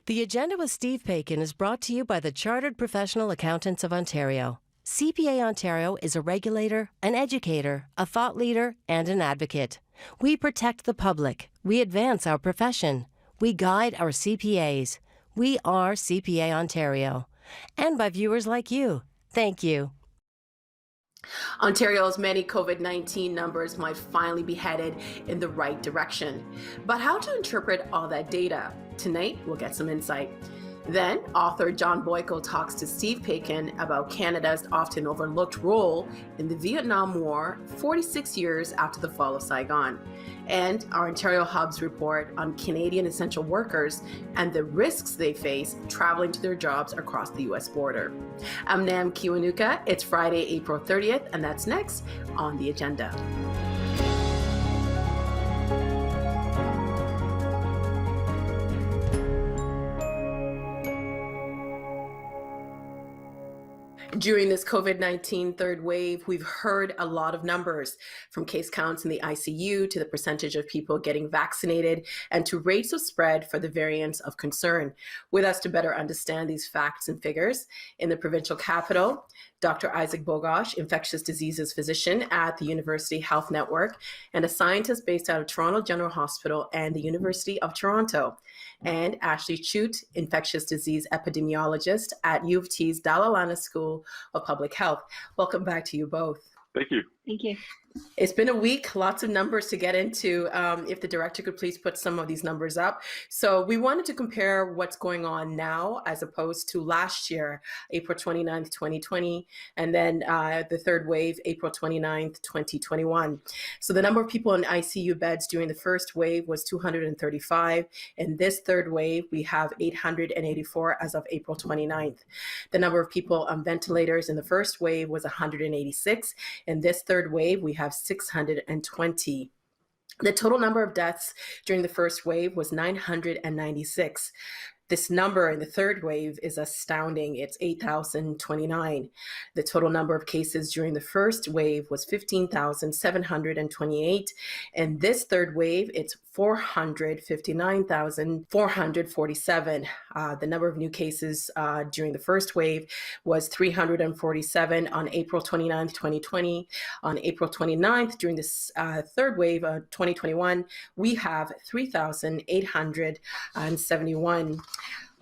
The Agenda with Steve Paikin is brought to you by the Chartered Professional Accountants of Ontario. CPA Ontario is a regulator, an educator, a thought leader, and an advocate. We protect the public. We advance our profession. We guide our CPAs. We are CPA Ontario. And by viewers like you. Thank you. Ontario's many COVID-19 numbers might finally be headed in the right direction. But how to interpret all that data? Tonight, we'll get some insight. Then, author John Boyko talks to Steve Paikin about Canada's often overlooked role in the Vietnam War 46 years after the fall of Saigon. And our Ontario Hub's report on Canadian essential workers and the risks they face traveling to their jobs across the U.S. border. I'm Nam Kiwanuka. It's Friday, April 30th, and that's next on the agenda. During this COVID-19 third wave, we've heard a lot of numbers, from case counts in the ICU to the percentage of people getting vaccinated and to rates of spread for the variants of concern. With us to better understand these facts and figures, in the provincial capital, Dr. Isaac Bogosh, infectious diseases physician at the University Health Network and a scientist based out of Toronto General Hospital and the University of Toronto. And Ashley Chute, infectious disease epidemiologist at U of T's Dalla Lana School of Public Health. Welcome back to you both. Thank you. Thank you. It's been a week, lots of numbers to get into. If the director could please put some of these numbers up. So we wanted to compare what's going on now as opposed to last year, April 29th, 2020, and then the third wave, April 29th, 2021. So the number of people in ICU beds during the first wave was 235. In this third wave, we have 884 as of April 29th. The number of people on ventilators in the first wave was 186. In this third wave, we have 620. The total number of deaths during the first wave was 996. This number in the third wave is astounding. It's 8,029. The total number of cases during the first wave was 15,728. And this third wave, it's 459,447. The number of new cases during the first wave was 347 on April 29th, 2020. On April 29th, during this third wave of 2021, we have 3,871.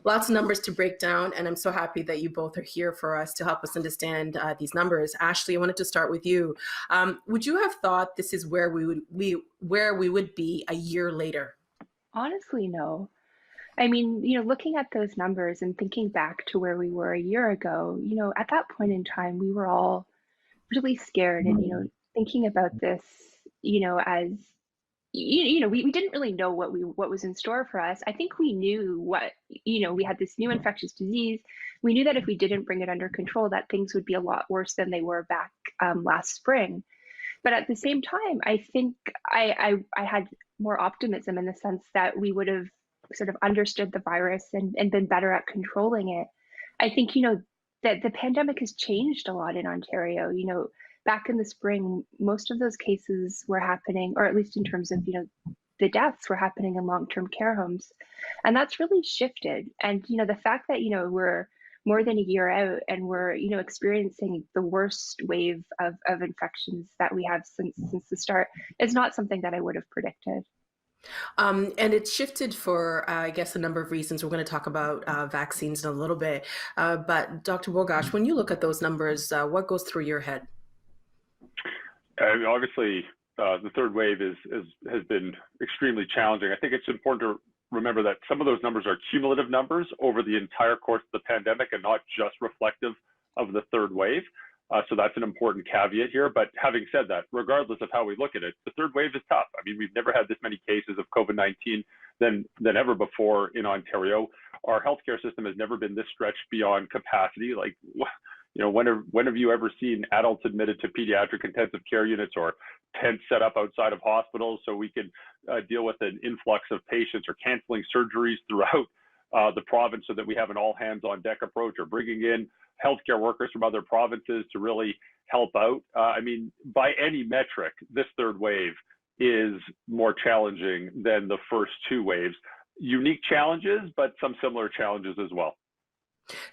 Lots of numbers to break down, and I'm so happy that you both are here for us to help us understand these numbers. Ashley, I wanted to start with you. Would you have thought this is where we would be a year later? Honestly, no. I mean, looking at those numbers and thinking back to where we were a year ago, at that point in time, we were all really scared and, thinking about this, as we didn't really know what was in store for us. I think we knew we had this new infectious disease. We knew that if we didn't bring it under control, that things would be a lot worse than they were back last spring. But at the same time, I think I had more optimism in the sense that we would have sort of understood the virus and been better at controlling it. I think, that the pandemic has changed a lot in Ontario. Back in the spring, most of those cases were happening, or at least in terms of, the deaths were happening in long-term care homes. And that's really shifted. And, the fact that, we're more than a year out and we're, experiencing the worst wave of infections that we have since the start is not something that I would have predicted. And it's shifted for, I guess, a number of reasons. We're going to talk about vaccines in a little bit. But Dr. Bogosh, when you look at those numbers, what goes through your head? Obviously, the third wave has been extremely challenging. I think it's important to remember that some of those numbers are cumulative numbers over the entire course of the pandemic and not just reflective of the third wave. So that's an important caveat here. But having said that, regardless of how we look at it, the third wave is tough. I mean, we've never had this many cases of COVID-19 than ever before in Ontario. Our healthcare system has never been this stretched beyond capacity. Like, when have you ever seen adults admitted to pediatric intensive care units or tents set up outside of hospitals so we can deal with an influx of patients, or canceling surgeries throughout the province so that we have an all hands on deck approach, or bringing in healthcare workers from other provinces to really help out? I mean, by any metric, this third wave is more challenging than the first two waves. unique challenges, but some similar challenges as well.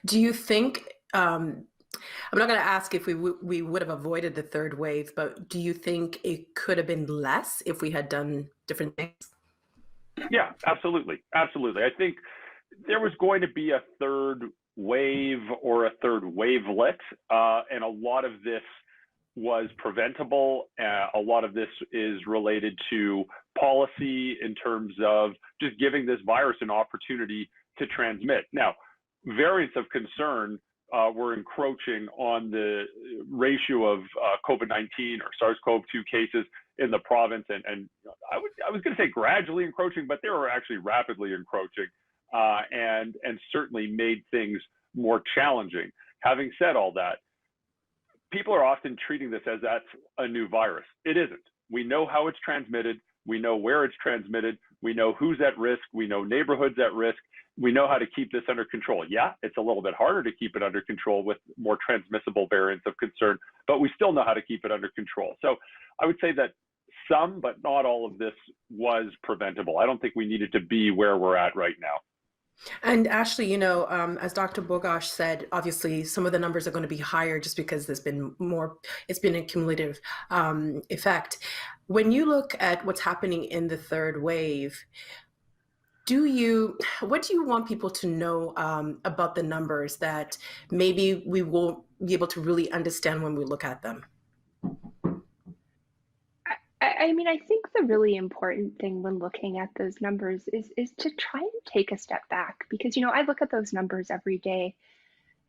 Do you think, I'm not going to ask if we would have avoided the third wave, but do you think it could have been less if we had done different things? Yeah, absolutely. Absolutely. I think there was going to be a third wave or a third wavelet, and a lot of this was preventable. A lot of this is related to policy in terms of just giving this virus an opportunity to transmit. Now, variants of concern were encroaching on the ratio of COVID-19 or SARS-CoV-2 cases in the province, and I was going to say gradually encroaching, but they were actually rapidly encroaching, and certainly made things more challenging. Having said all that, people are often treating this as that's a new virus. It isn't. We know how it's transmitted. We know where it's transmitted. We know who's at risk. We know neighborhoods at risk. We know how to keep this under control. Yeah, it's a little bit harder to keep it under control with more transmissible variants of concern, but we still know how to keep it under control. So I would say that some, but not all of this was preventable. I don't think we needed to be where we're at right now. And Ashley, you know, as Dr. Bogosh said, obviously some of the numbers are going to be higher just because there's been more, it's been a cumulative effect. When you look at what's happening in the third wave, what do you want people to know about the numbers that maybe we won't be able to really understand when we look at them? I mean, I think the really important thing when looking at those numbers is to try and take a step back, because, you know, I look at those numbers every day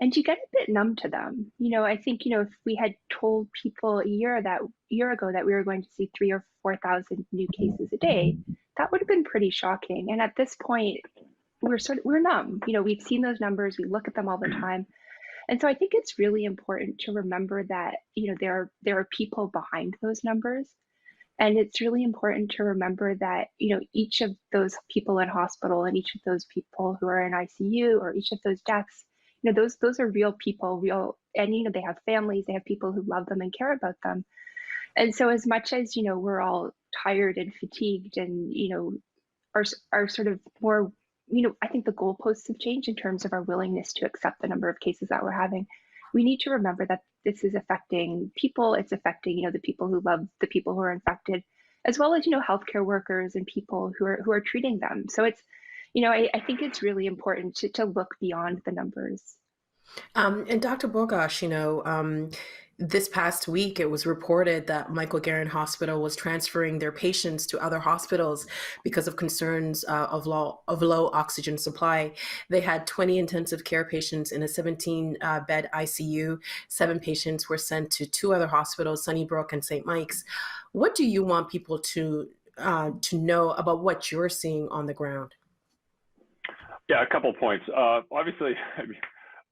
and you get a bit numb to them. You know, I think, you know, if we had told people a year ago that we were going to see 3,000 or 4,000 new cases a day, that would have been pretty shocking. And at this point, we're numb. You know, we've seen those numbers, we look at them all the time. And so I think it's really important to remember that, you know, there are people behind those numbers. And it's really important to remember that, you know, each of those people in hospital and each of those people who are in ICU or each of those deaths, you know, those are real people, and, you know, they have families, they have people who love them and care about them. And so as much as, you know, we're all tired and fatigued and, you know, are sort of more, you know, I think the goalposts have changed in terms of our willingness to accept the number of cases that we're having. We need to remember that this is affecting people. It's affecting, you know, the people who love the people who are infected, as well as, you know, healthcare workers and people who are treating them. So it's, you know, I think it's really important to look beyond the numbers. And Dr. Bogosh, you know, this past week it was reported that Michael Garn Hospital was transferring their patients to other hospitals because of concerns of low oxygen supply. They had 20 intensive care patients in a 17-bed ICU. 7 patients were sent to 2 other hospitals, Sunnybrook and St. Mike's. What do you want people to know about what you're seeing on the ground? Yeah, a couple points. Obviously, I mean,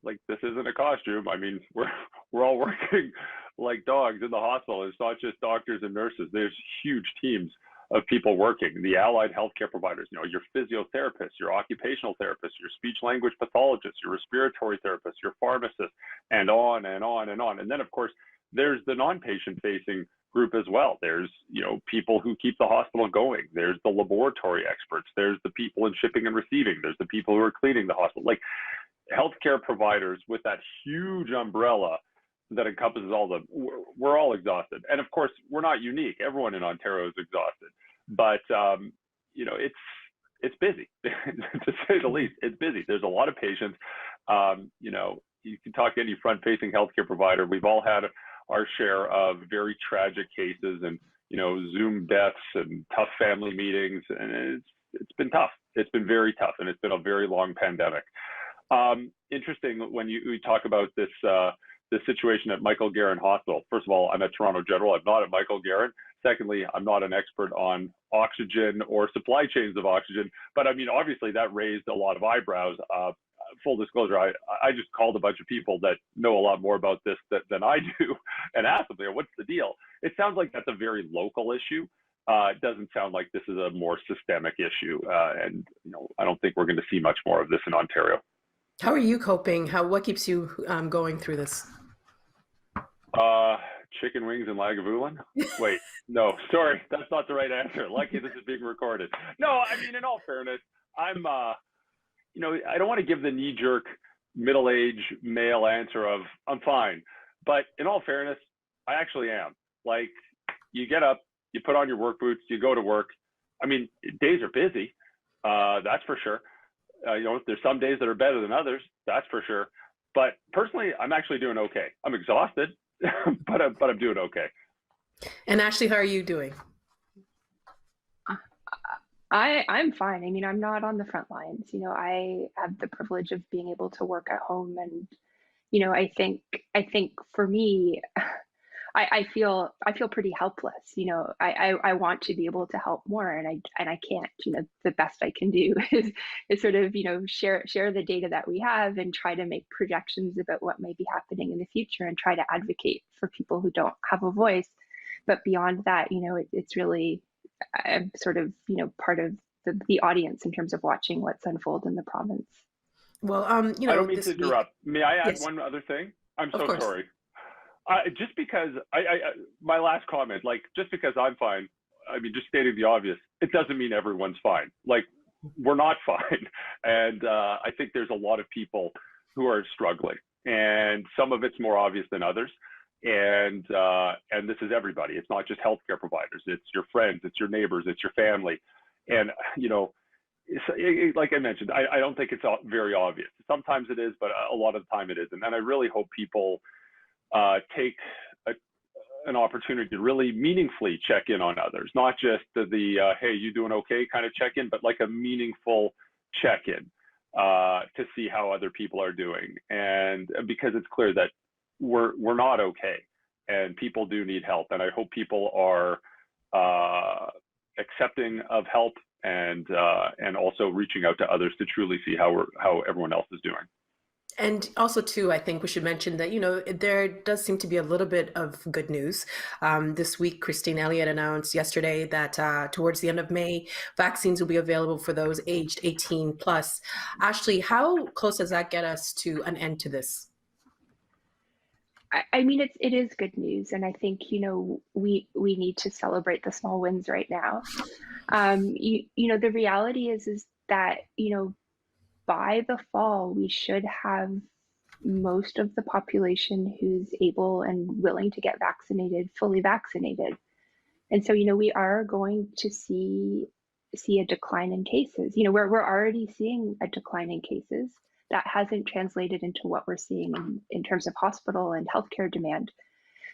like, this isn't a costume. I mean, we're all working like dogs in the hospital. It's not just doctors and nurses. There's huge teams of people working. The allied healthcare providers, you know, your physiotherapists, your occupational therapists, your speech language pathologists, your respiratory therapists, your pharmacists, and on and on and on. And then, of course, there's the non-patient facing group as well. There's, you know, people who keep the hospital going. There's the laboratory experts. There's the people in shipping and receiving. There's the people who are cleaning the hospital. Like, healthcare providers with that huge umbrella that encompasses all the, we're all exhausted. And of course, we're not unique. Everyone in Ontario is exhausted, but you know, it's busy to say the least. It's busy. There's a lot of patients. You know, you can talk to any front-facing healthcare provider. We've all had our share of very tragic cases and, you know, Zoom deaths and tough family meetings, and it's been tough. It's been very tough, and it's been a very long pandemic. Interesting when we talk about this situation at Michael Garn Hospital. First of all, I'm at Toronto General. I'm not at Michael Garn. Secondly, I'm not an expert on oxygen or supply chains of oxygen. But I mean, obviously, that raised a lot of eyebrows. Full disclosure, I just called a bunch of people that know a lot more about this than I do and asked them, what's the deal? It sounds like that's a very local issue. It doesn't sound like this is a more systemic issue. And you know, I don't think we're going to see much more of this in Ontario. How are you coping? What keeps you going through this? Chicken wings and Lagavulin? Wait, no, sorry, that's not the right answer. Lucky this is being recorded. No, I mean, in all fairness, I'm, I don't want to give the knee-jerk middle-aged male answer of I'm fine, but in all fairness, I actually am. Like, you get up, you put on your work boots, you go to work. I mean, days are busy, that's for sure. There's some days that are better than others, that's for sure. But personally, I'm actually doing okay. I'm exhausted, but I'm doing okay. And Ashley, how are you doing? I'm fine. I mean, I'm not on the front lines. I have the privilege of being able to work at home, and I think for me, I feel pretty helpless. I want to be able to help more, and I can't. The best I can do is sort of share the data that we have and try to make projections about what may be happening in the future and try to advocate for people who don't have a voice. But beyond that, it's really, I'm sort of part of the audience in terms of watching what's unfold in the province. Well, I don't mean to interrupt. May I add Yes. one other thing? I'm Of so course. sorry. Just because my last comment, like, just because I'm fine, I mean, just stating the obvious, it doesn't mean everyone's fine. Like, we're not fine. And I think there's a lot of people who are struggling, and some of it's more obvious than others. And this is everybody. It's not just healthcare providers. It's your friends, it's your neighbors, it's your family. And, like I mentioned, I don't think it's very obvious. Sometimes it is, but a lot of the time it isn't. And I really hope people take an opportunity to really meaningfully check in on others, not just the hey, you doing okay kind of check in, but like a meaningful check in to see how other people are doing. And because it's clear that we're not okay, and people do need help. And I hope people are accepting of help, and also reaching out to others to truly see how everyone else is doing. And also, too, I think we should mention that, there does seem to be a little bit of good news. This week, Christine Elliott announced yesterday that towards the end of May, vaccines will be available for those aged 18 plus. Ashley, how close does that get us to an end to this? I mean, it is good news, and I think we need to celebrate the small wins right now. The reality is that by the fall we should have most of the population who's able and willing to get vaccinated fully vaccinated, and so we are going to see a decline in cases. We're already seeing a decline in cases. That hasn't translated into what we're seeing in terms of hospital and healthcare demand.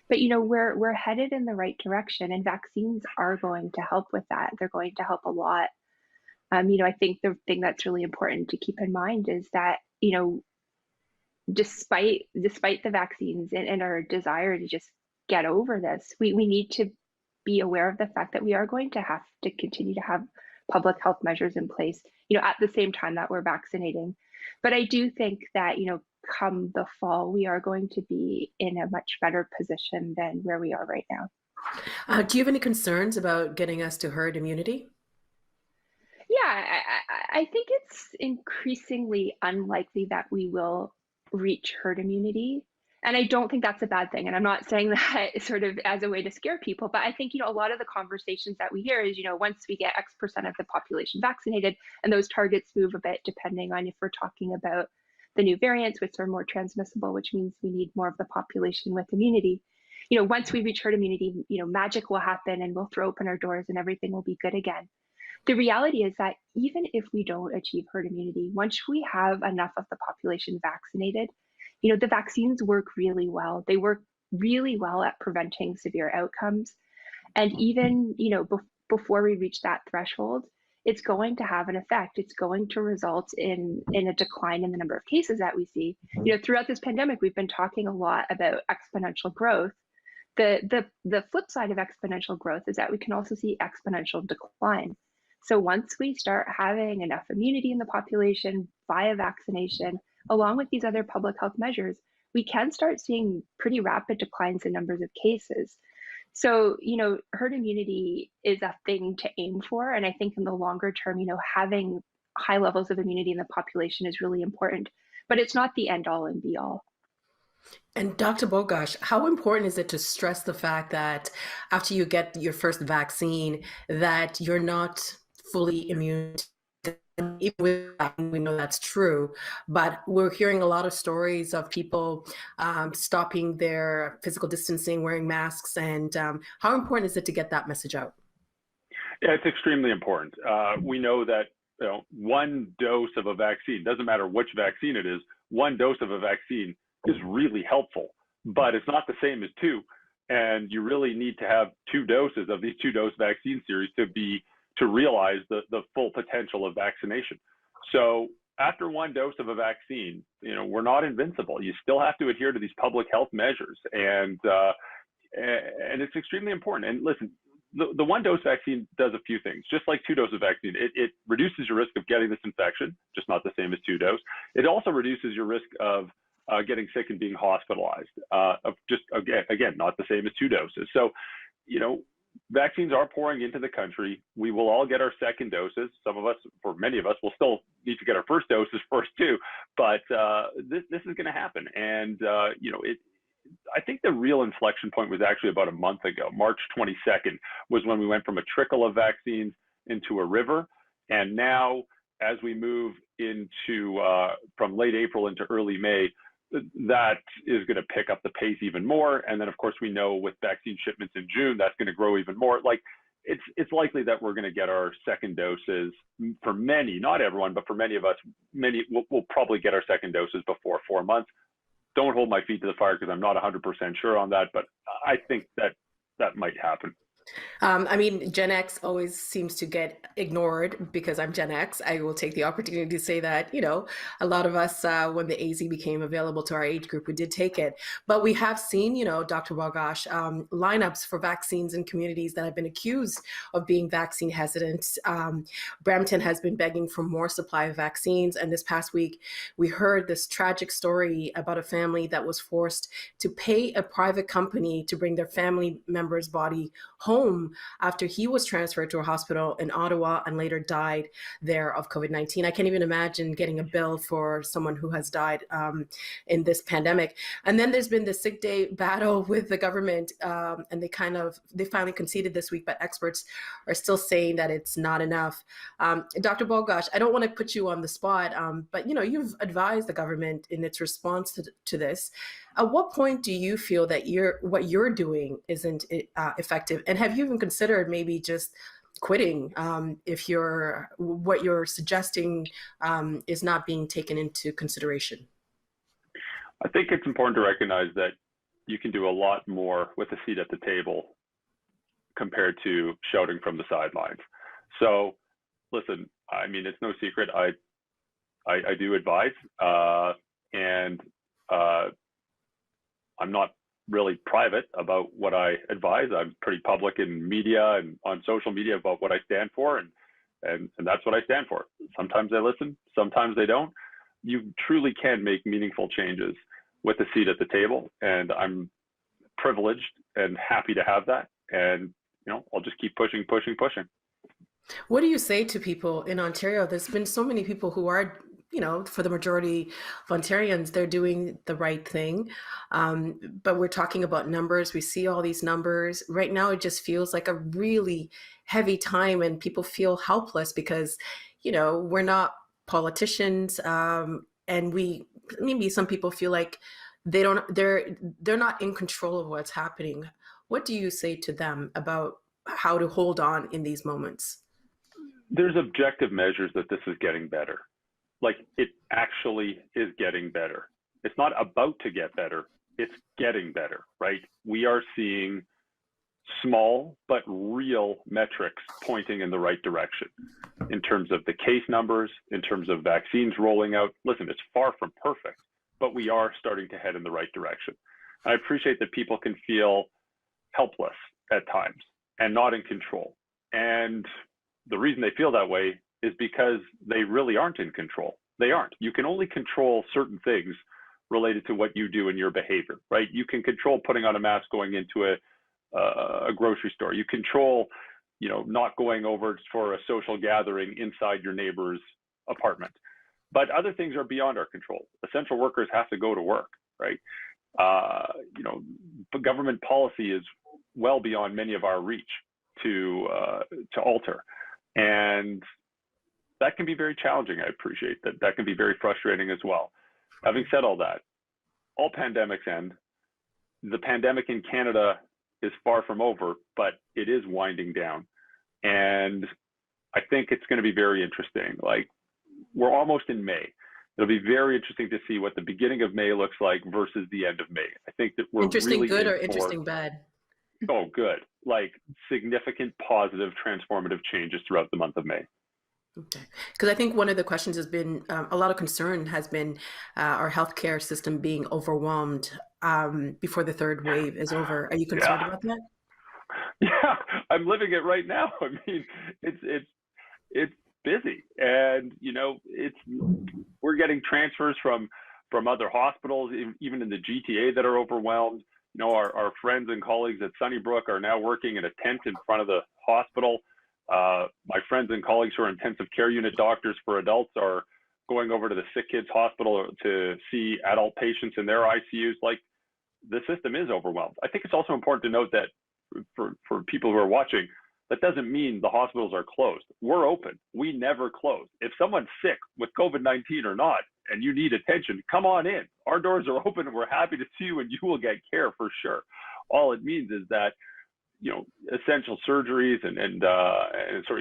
But we're headed in the right direction, and vaccines are going to help with that. They're going to help a lot. I think the thing that's really important to keep in mind is that despite the vaccines and our desire to just get over this, we need to be aware of the fact that we are going to have to continue to have public health measures in place, at the same time that we're vaccinating. But I do think that, come the fall, we are going to be in a much better position than where we are right now. Do you have any concerns about getting us to herd immunity? Yeah, I think it's increasingly unlikely that we will reach herd immunity. And I don't think that's a bad thing. And I'm not saying that sort of as a way to scare people, but I think, a lot of the conversations that we hear is, once we get X percent of the population vaccinated, and those targets move a bit depending on if we're talking about the new variants, which are more transmissible, which means we need more of the population with immunity. Once we reach herd immunity, magic will happen and we'll throw open our doors and everything will be good again. The reality is that even if we don't achieve herd immunity, once we have enough of the population vaccinated, the vaccines work really well. They work really well at preventing severe outcomes. And even, before we reach that threshold, it's going to have an effect. It's going to result in a decline in the number of cases that we see. Throughout this pandemic, we've been talking a lot about exponential growth. The flip side of exponential growth is that we can also see exponential decline. So once we start having enough immunity in the population via vaccination, along with these other public health measures, we can start seeing pretty rapid declines in numbers of cases. So, herd immunity is a thing to aim for. And I think in the longer term, having high levels of immunity in the population is really important, but it's not the end all and be all. And Dr. Bogosh, how important is it to stress the fact that after you get your first vaccine, that you're not fully immune to even with that, we know that's true, but we're hearing a lot of stories of people stopping their physical distancing, wearing masks, and how important is it to get that message out? Yeah, it's extremely important. We know that one dose of a vaccine, doesn't matter which vaccine it is, one dose of a vaccine is really helpful, but it's not the same as two. And you really need to have two doses of these two-dose vaccine series to realize the full potential of vaccination. So after one dose of a vaccine, we're not invincible. You still have to adhere to these public health measures, and it's extremely important. And listen, the one-dose vaccine does a few things. Just like two-dose of vaccine, it reduces your risk of getting this infection, just not the same as two-dose. It also reduces your risk of getting sick and being hospitalized, again, not the same as two doses. So, vaccines are pouring into the country. We will all get our second doses. Some of us, for many of us, will still need to get our first doses first too. But this is going to happen. And, I think the real inflection point was actually about a month ago. March 22nd was when we went from a trickle of vaccines into a river. And now, as we move into from late April into early May, that is going to pick up the pace even more. And then, of course, we know with vaccine shipments in June, that's going to grow even more. Like, it's likely that we're going to get our second doses for many, not everyone, but for many of us, we'll probably get our second doses before 4 months. Don't hold my feet to the fire because I'm not 100% sure on that, but I think that might happen. Gen X always seems to get ignored because I'm Gen X. I will take the opportunity to say that, a lot of us, when the AZ became available to our age group, we did take it. But we have seen, Dr. Walgash, lineups for vaccines in communities that have been accused of being vaccine hesitant. Brampton has been begging for more supply of vaccines. And this past week, we heard this tragic story about a family that was forced to pay a private company to bring their family member's body home after he was transferred to a hospital in Ottawa and later died there of COVID-19. I can't even imagine getting a bill for someone who has died in this pandemic. And then there's been the sick day battle with the government, and they finally conceded this week, but experts are still saying that it's not enough. Dr. Walgash, I don't want to put you on the spot, but you've advised the government in its response to this. At what point do you feel that what you're doing isn't effective? And have you even considered maybe just quitting if what you're suggesting is not being taken into consideration? I think it's important to recognize that you can do a lot more with a seat at the table compared to shouting from the sidelines. So listen, it's no secret. I do advise, and I'm not really private about what I advise. I'm pretty public in media and on social media about what I stand for, and that's what I stand for. Sometimes they listen, sometimes they don't. You truly can make meaningful changes with a seat at the table, and I'm privileged and happy to have that. And I'll just keep pushing. What do you say to people in Ontario? There's been so many people who are, for the majority of Ontarians, they're doing the right thing. But we're talking about numbers. We see all these numbers. Right now, it just feels like a really heavy time, and people feel helpless because, we're not politicians. And maybe some people feel like they're not in control of what's happening. What do you say to them about how to hold on in these moments? There's objective measures that this is getting better. Like, it actually is getting better. It's not about to get better, it's getting better, right? We are seeing small but real metrics pointing in the right direction in terms of the case numbers, in terms of vaccines rolling out. Listen, it's far from perfect, but we are starting to head in the right direction. I appreciate that people can feel helpless at times and not in control. And the reason they feel that way is because they really aren't in control. They aren't. You can only control certain things related to what you do in your behavior, right? You can control putting on a mask going into a grocery store. You control, not going over for a social gathering inside your neighbor's apartment. But other things are beyond our control. Essential workers have to go to work, right? Government policy is well beyond many of our reach to alter. And that can be very challenging. I appreciate that. That can be very frustrating as well. Having said all that, all pandemics end. The pandemic in Canada is far from over, but it is winding down. And I think it's going to be very interesting. Like, we're almost in May. It'll be very interesting to see what the beginning of May looks like versus the end of May. I think that we're interesting really good or interesting bad? Oh, good. Like significant, positive, transformative changes throughout the month of May. Okay. Because I think one of the questions has been a lot of concern has been our healthcare system being overwhelmed before the third wave is over. Are you concerned about that? Yeah, I'm living it right now. I mean, it's busy, and you know, we're getting transfers from other hospitals, even in the GTA, that are overwhelmed. You know, our friends and colleagues at Sunnybrook are now working in a tent in front of the hospital. My friends and colleagues who are intensive care unit doctors for adults are going over to the sick kids hospital to see adult patients in their ICUs. Like, the system is overwhelmed. I think it's also important to note that for people who are watching, that doesn't mean the hospitals are closed. We're open. We never close. If someone's sick with COVID-19 or not, and you need attention, come on in. Our doors are open, and we're happy to see you, and you will get care for sure. All it means is that, you know, essential surgeries and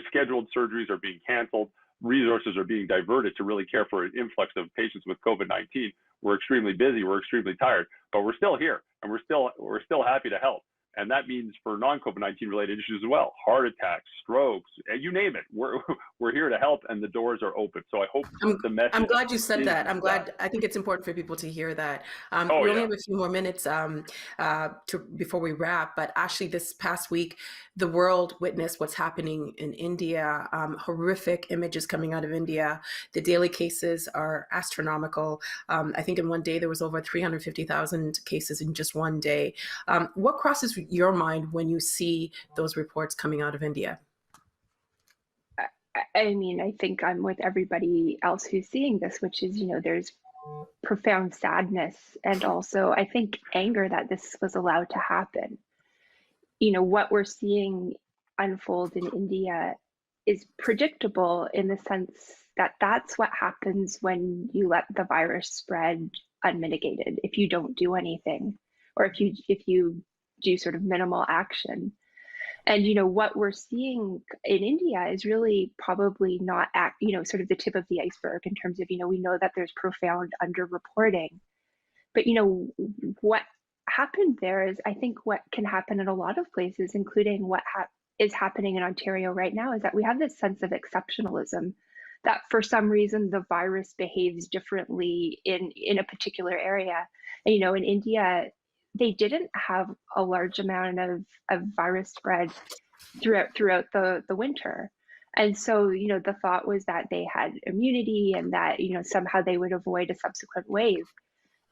scheduled surgeries are being canceled. Resources are being diverted to really care for an influx of patients with COVID-19. We're extremely busy. We're extremely tired, but we're still here, and we're still happy to help. And that means for non-COVID-19 related issues as well, heart attacks, strokes, you name it. We're here to help, and the doors are open. So I hope the message. I'm glad you said that. I'm glad. I think it's important for people to hear that. We only have a few more minutes before we wrap. But actually, this past week, the world witnessed what's happening in India. Horrific images coming out of India. The daily cases are astronomical. I think in one day there was over 350,000 cases in just one day. What crosses your mind when you see those reports coming out of India? I mean, I think I'm with everybody else who's seeing this, which is, you know, there's profound sadness and also, I think, anger that this was allowed to happen. You know, what we're seeing unfold in India is predictable in the sense that that's what happens when you let the virus spread unmitigated, if you don't do anything, or if you do sort of minimal action. And, you know, what we're seeing in India is really probably not, sort of the tip of the iceberg in terms of, you know, we know that there's profound underreporting. But, you know, what happened there is, I think, what can happen in a lot of places, including what is happening in Ontario right now, is that we have this sense of exceptionalism, that for some reason the virus behaves differently in a particular area. And, you know, in India, they didn't have a large amount of virus spread throughout the winter. And so, you know, the thought was that they had immunity and that, you know, somehow they would avoid a subsequent wave.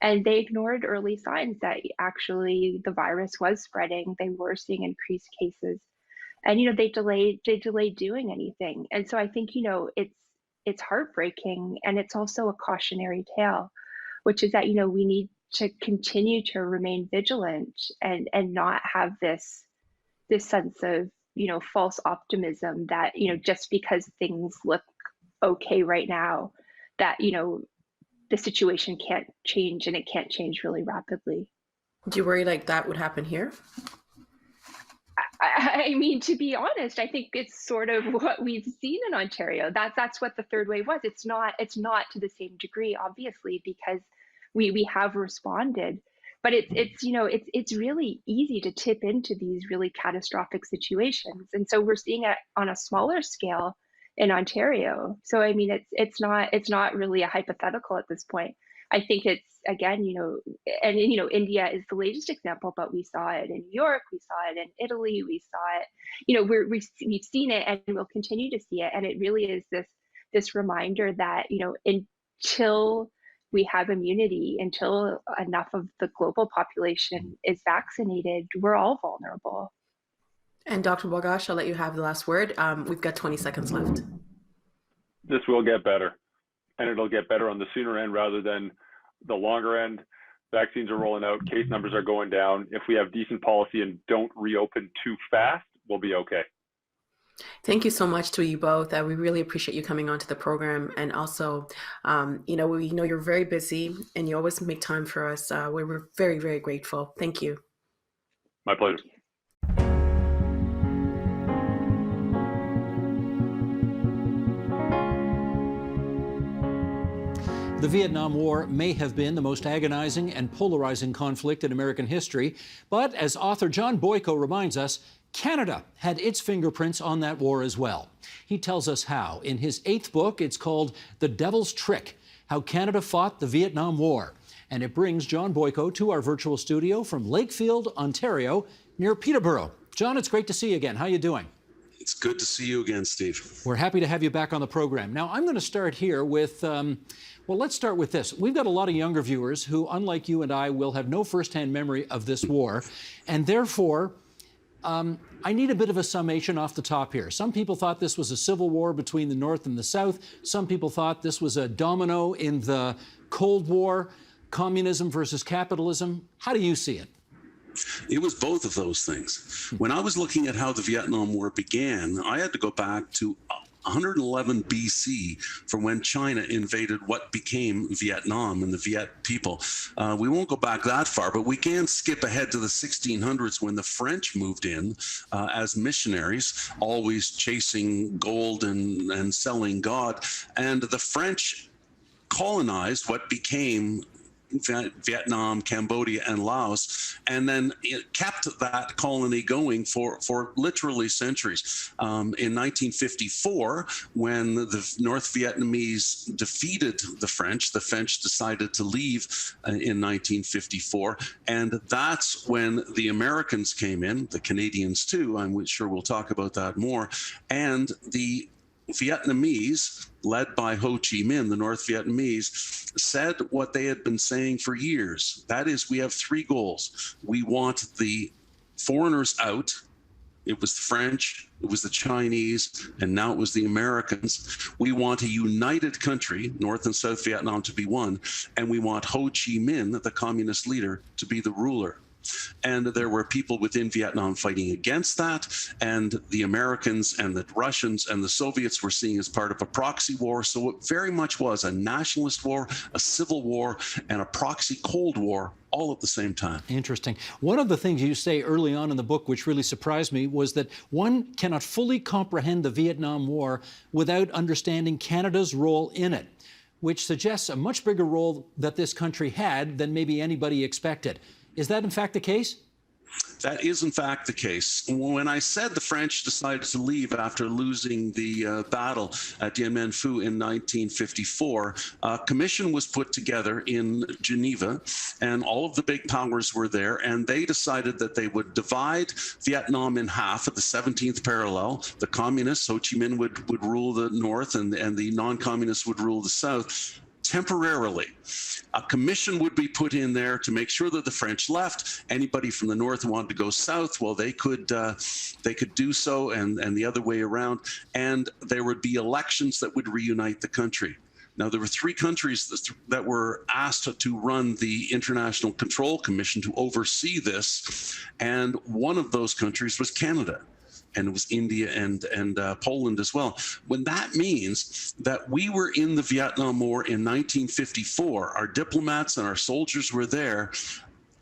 And they ignored early signs that actually the virus was spreading. They were seeing increased cases. And, you know, they delayed doing anything. And so I think, you know, it's heartbreaking, and it's also a cautionary tale, which is that, you know, we need to continue to remain vigilant and not have this sense of, you know, false optimism that, you know, just because things look okay right now, that, you know, the situation can't change, and it can't change really rapidly. Do you worry like that would happen here? I mean, to be honest, I think it's sort of what we've seen in Ontario. That's what the third wave was. It's not to the same degree, obviously, because we have responded, but it's you know, it's really easy to tip into these really catastrophic situations, and so we're seeing it on a smaller scale in Ontario. So I mean, it's not really a hypothetical at this point. I think it's, again, you know, and you know, India is the latest example, but we saw it in New York, we saw it in Italy, we saw it, you know, we've seen it, and we'll continue to see it, and it really is this reminder that, you know, until we have immunity, until enough of the global population is vaccinated, we're all vulnerable. And Dr. Bogosh, I'll let you have the last word. We've got 20 seconds left. This will get better, and it'll get better on the sooner end rather than the longer end. Vaccines are rolling out, case numbers are going down. If we have decent policy and don't reopen too fast, we'll be okay. Thank you so much to you both. We really appreciate you coming onto the program. And also, we know you're very busy and you always make time for us. We're very, very grateful. Thank you. My pleasure. The Vietnam War may have been the most agonizing and polarizing conflict in American history, but as author John Boyko reminds us, Canada had its fingerprints on that war as well. He tells us how. In his 8th book, it's called The Devil's Trick: How Canada Fought the Vietnam War. And it brings John Boyko to our virtual studio from Lakefield, Ontario, near Peterborough. John, it's great to see you again. How are you doing? It's good to see you again, Steve. We're happy to have you back on the program. Now, I'm going to start here with, well, let's start with this. We've got a lot of younger viewers who, unlike you and I, will have no firsthand memory of this war. And therefore, I need a bit of a summation off the top here. Some people thought this was a civil war between the North and the South. Some people thought this was a domino in the Cold War, communism versus capitalism. How do you see it? It was both of those things. When I was looking at how the Vietnam War began, I had to go back to 111 BC for when China invaded what became Vietnam and the Viet people. We won't go back that far, but we can skip ahead to the 1600s when the French moved in as missionaries, always chasing gold and selling God. And the French colonized what became Vietnam, Cambodia, and Laos, and then it kept that colony going for literally centuries. In 1954, when the North Vietnamese defeated the French decided to leave in 1954, and that's when the Americans came in, the Canadians too, I'm sure we'll talk about that more, and the Vietnamese, led by Ho Chi Minh, the North Vietnamese, said what they had been saying for years. That is, we have 3 goals. We want the foreigners out. It was the French, it was the Chinese, and now it was the Americans. We want a united country, North and South Vietnam, to be one, and we want Ho Chi Minh, the communist leader, to be the ruler. And there were people within Vietnam fighting against that, and the Americans and the Russians and the Soviets were seen as part of a proxy war. So it very much was a nationalist war, a civil war, and a proxy Cold War all at the same time. Interesting. One of the things you say early on in the book, which really surprised me, was that one cannot fully comprehend the Vietnam War without understanding Canada's role in it, which suggests a much bigger role that this country had than maybe anybody expected. Is that in fact the case? That is, in fact, the case. When I said the French decided to leave after losing the battle at Dien Bien Phu in 1954, a commission was put together in Geneva, and all of the big powers were there, and they decided that they would divide Vietnam in half at the 17th parallel. The communists, Ho Chi Minh, would rule the north, and the non-communists would rule the south. Temporarily, a commission would be put in there to make sure that the French left. Anybody from the north who wanted to go south, well, they could do so, and the other way around. And there would be elections that would reunite the country. Now, there were 3 countries that were asked to run the International Control Commission to oversee this, and one of those countries was Canada. And it was India and Poland as well. When that means that we were in the Vietnam War in 1954, our diplomats and our soldiers were there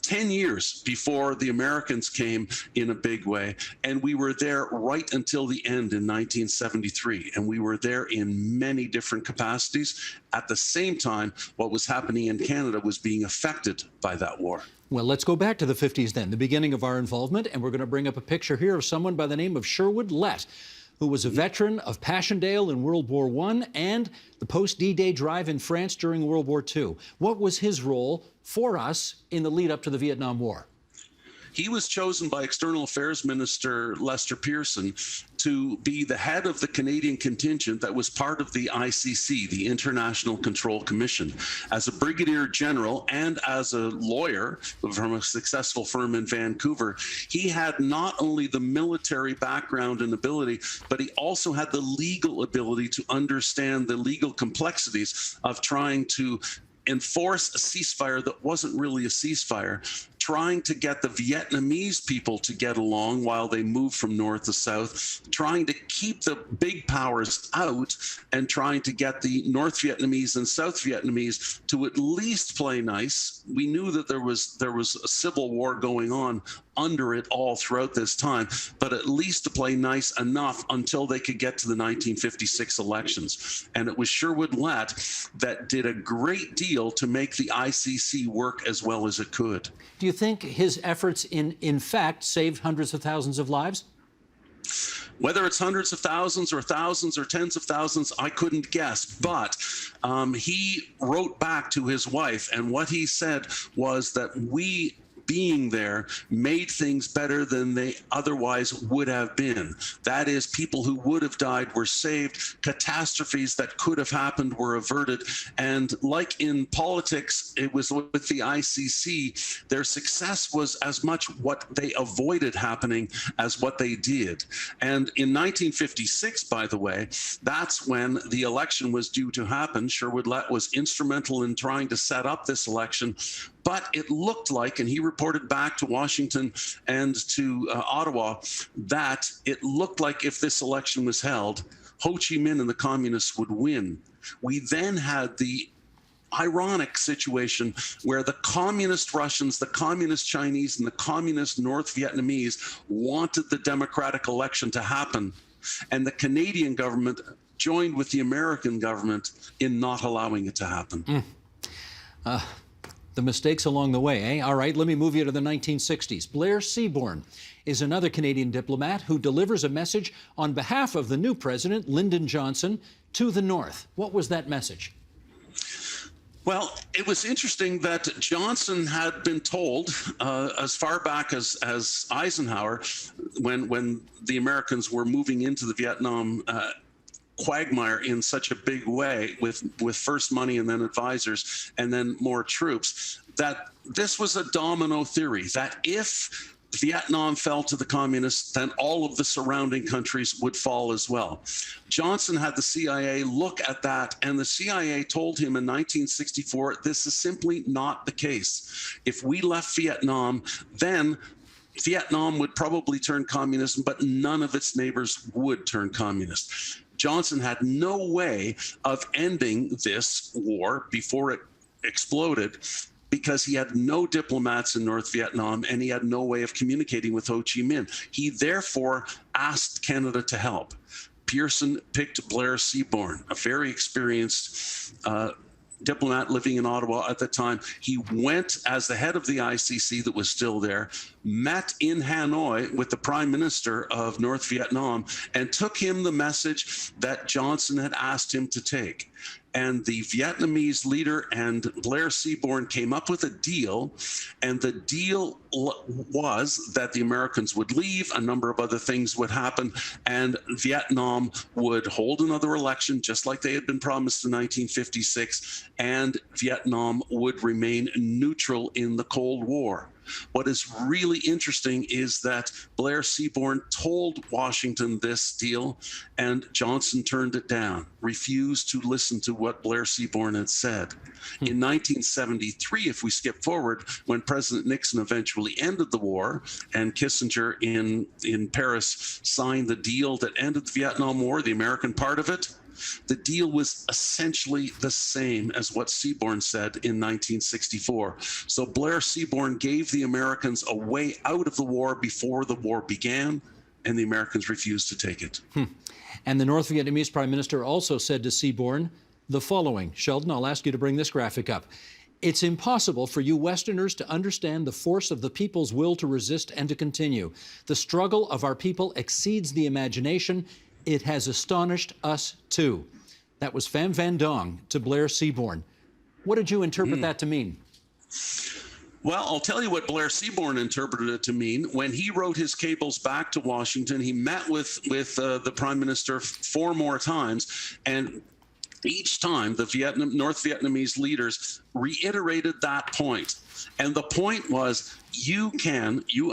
10 years before the Americans came in a big way, and we were there right until the end in 1973, and we were there in many different capacities. At the same time, what was happening in Canada was being affected by that war. Well, let's go back to the 50s then, the beginning of our involvement, and we're going to bring up a picture here of someone by the name of Sherwood Lett, who was a veteran of Passchendaele in World War I and the post-D-Day drive in France during World War II. What was his role for us in the lead up to the Vietnam War? He was chosen by External Affairs Minister Lester Pearson to be the head of the Canadian contingent that was part of the ICC, the International Control Commission. As a brigadier general and as a lawyer from a successful firm in Vancouver, he had not only the military background and ability, but he also had the legal ability to understand the legal complexities of trying to enforce a ceasefire that wasn't really a ceasefire, trying to get the Vietnamese people to get along while they move from north to south, trying to keep the big powers out, and trying to get the North Vietnamese and South Vietnamese to at least play nice. We knew that there was a civil war going on under it all throughout this time, but at least to play nice enough until they could get to the 1956 elections. And it was Sherwood Lett that did a great deal to make the ICC work as well as it could. Do you think his efforts in fact saved hundreds of thousands of lives? Whether it's hundreds of thousands or tens of thousands, I couldn't guess. But he wrote back to his wife, and what he said was that we being there made things better than they otherwise would have been. That is, people who would have died were saved, catastrophes that could have happened were averted, and like in politics, it was with the ICC, their success was as much what they avoided happening as what they did. And in 1956, by the way, that's when the election was due to happen. Sherwood Lett was instrumental in trying to set up this election. But it looked like, and he reported back to Washington and to Ottawa, that it looked like if this election was held, Ho Chi Minh and the communists would win. We then had the ironic situation where the communist Russians, the communist Chinese, and the communist North Vietnamese wanted the democratic election to happen. And the Canadian government joined with the American government in not allowing it to happen. The mistakes along the way, eh? All right, let me move you to the 1960s. Blair Seaborn is another Canadian diplomat who delivers a message on behalf of the new president, Lyndon Johnson, to the North. What was that message? Well, it was interesting that Johnson had been told as far back as Eisenhower, when the Americans were moving into the Vietnam quagmire in such a big way with first money and then advisors and then more troops, that this was a domino theory, that if Vietnam fell to the communists, then all of the surrounding countries would fall as well. Johnson had the CIA look at that, and the CIA told him in 1964, this is simply not the case. If we left Vietnam, then Vietnam would probably turn communist, but none of its neighbors would turn communist. Johnson had no way of ending this war before it exploded because he had no diplomats in North Vietnam and he had no way of communicating with Ho Chi Minh. He therefore asked Canada to help. Pearson picked Blair Seaborn, a very experienced diplomat living in Ottawa at the time. He went as the head of the ICC that was still there, met in Hanoi with the Prime Minister of North Vietnam, and took him the message that Johnson had asked him to take. And the Vietnamese leader and Blair Seaborn came up with a deal, and the deal was that the Americans would leave, a number of other things would happen, and Vietnam would hold another election, just like they had been promised in 1956, and Vietnam would remain neutral in the Cold War. What is really interesting is that Blair Seaborn told Washington this deal, and Johnson turned it down, refused to listen to what Blair Seaborn had said. In 1973, if we skip forward, when President Nixon eventually ended the war and Kissinger in Paris signed the deal that ended the Vietnam War, the American part of it, the deal was essentially the same as what Seaborn said in 1964. So Blair Seaborn gave the Americans a way out of the war before the war began, and the Americans refused to take it. And the North Vietnamese Prime Minister also said to Seaborn the following. Sheldon, I'll ask you to bring this graphic up. It's impossible for you Westerners to understand the force of the people's will to resist and to continue. The struggle of our people exceeds the imagination. It has astonished us, too. That was Pham Van Dong to Blair Seaborn. What did you interpret that to mean? Well, I'll tell you what Blair Seaborn interpreted it to mean. When he wrote his cables back to Washington, he met with the Prime Minister 4 more times, and each time the North Vietnamese leaders reiterated that point, And the point was, you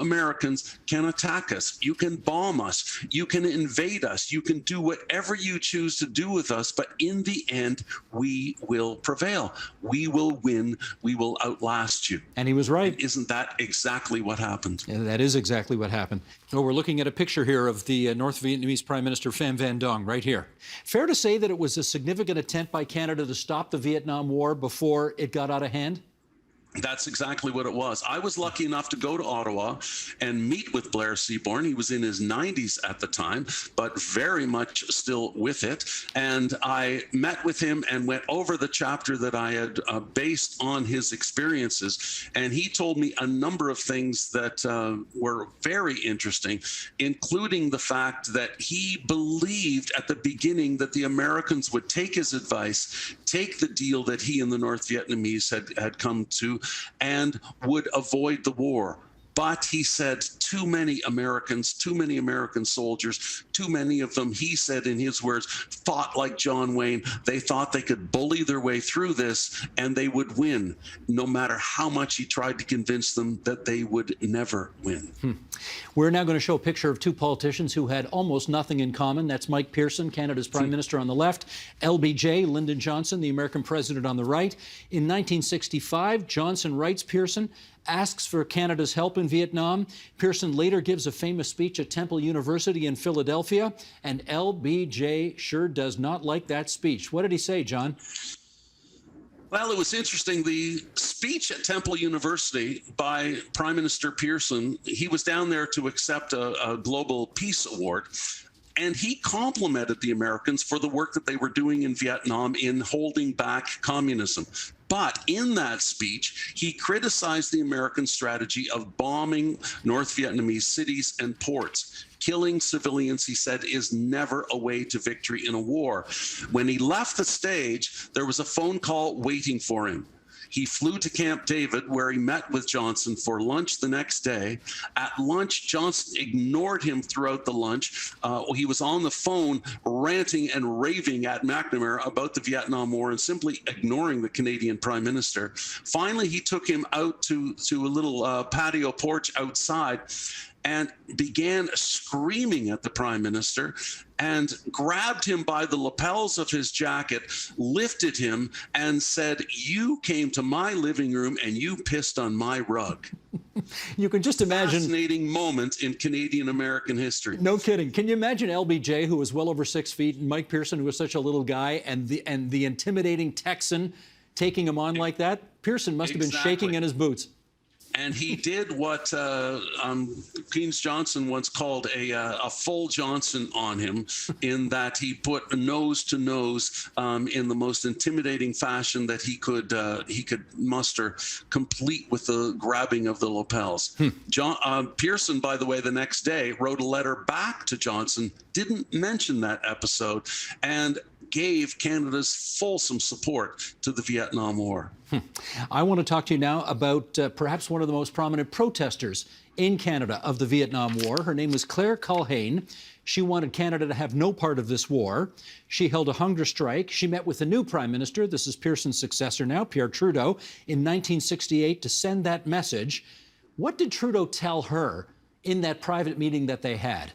Americans can attack us. You can bomb us. You can invade us. You can do whatever you choose to do with us. But in the end, we will prevail. We will win. We will outlast you. And he was right. And isn't that exactly what happened? Yeah, that is exactly what happened. So we're looking at a picture here of the North Vietnamese Prime Minister Pham Van Dong right here. Fair to say that it was a significant attempt by Canada to stop the Vietnam War before it got out of hand? That's exactly what it was. I was lucky enough to go to Ottawa and meet with Blair Seaborn. He was in his 90s at the time, but very much still with it. And I met with him and went over the chapter that I had based on his experiences. And he told me a number of things that were very interesting, including the fact that he believed at the beginning that the Americans would take his advice, take the deal that he and the North Vietnamese had come to, and would avoid the war. But he said too many American soldiers, too many of them, he said in his words, fought like John Wayne. They thought they could bully their way through this and they would win, no matter how much he tried to convince them that they would never win. We're now going to show a picture of two politicians who had almost nothing in common. That's Mike Pearson, Canada's Prime Minister, on the left, LBJ, Lyndon Johnson, the American president, on the right. In 1965, Johnson writes Pearson, asks for Canada's help in Vietnam. Pearson later gives a famous speech at Temple University in Philadelphia, and LBJ sure does not like that speech. What did he say, John? Well, it was interesting. The speech at Temple University by Prime Minister Pearson, he was down there to accept a Global Peace Award. And he complimented the Americans for the work that they were doing in Vietnam in holding back communism. But in that speech, he criticized the American strategy of bombing North Vietnamese cities and ports. Killing civilians, he said, is never a way to victory in a war. When he left the stage, there was a phone call waiting for him. He flew to Camp David, where he met with Johnson for lunch the next day. At lunch, Johnson ignored him throughout the lunch. He was on the phone ranting and raving at McNamara about the Vietnam War and simply ignoring the Canadian Prime Minister. Finally, he took him out to a little patio porch outside and began screaming at the Prime Minister and grabbed him by the lapels of his jacket, lifted him, and said, "You came to my living room and you pissed on my rug." You can just imagine. Fascinating moment in Canadian-American history. No kidding. Can you imagine LBJ, who was well over 6 feet, and Mike Pearson, who was such a little guy, and the intimidating Texan taking him on like that? Pearson must have been shaking in his boots. And he did what Keynes Johnson once called a full Johnson on him, in that he put nose to nose in the most intimidating fashion that he could muster, complete with the grabbing of the lapels. Pearson, by the way, the next day wrote a letter back to Johnson, didn't mention that episode, and gave Canada's fulsome support to the Vietnam War. I want to talk to you now about perhaps one of the most prominent protesters in Canada of the Vietnam War. Her name was Claire Culhane. She wanted Canada to have no part of this war. She held a hunger strike. She met with the new Prime Minister, this is Pearson's successor now, Pierre Trudeau, in 1968 to send that message. What did Trudeau tell her in that private meeting that they had?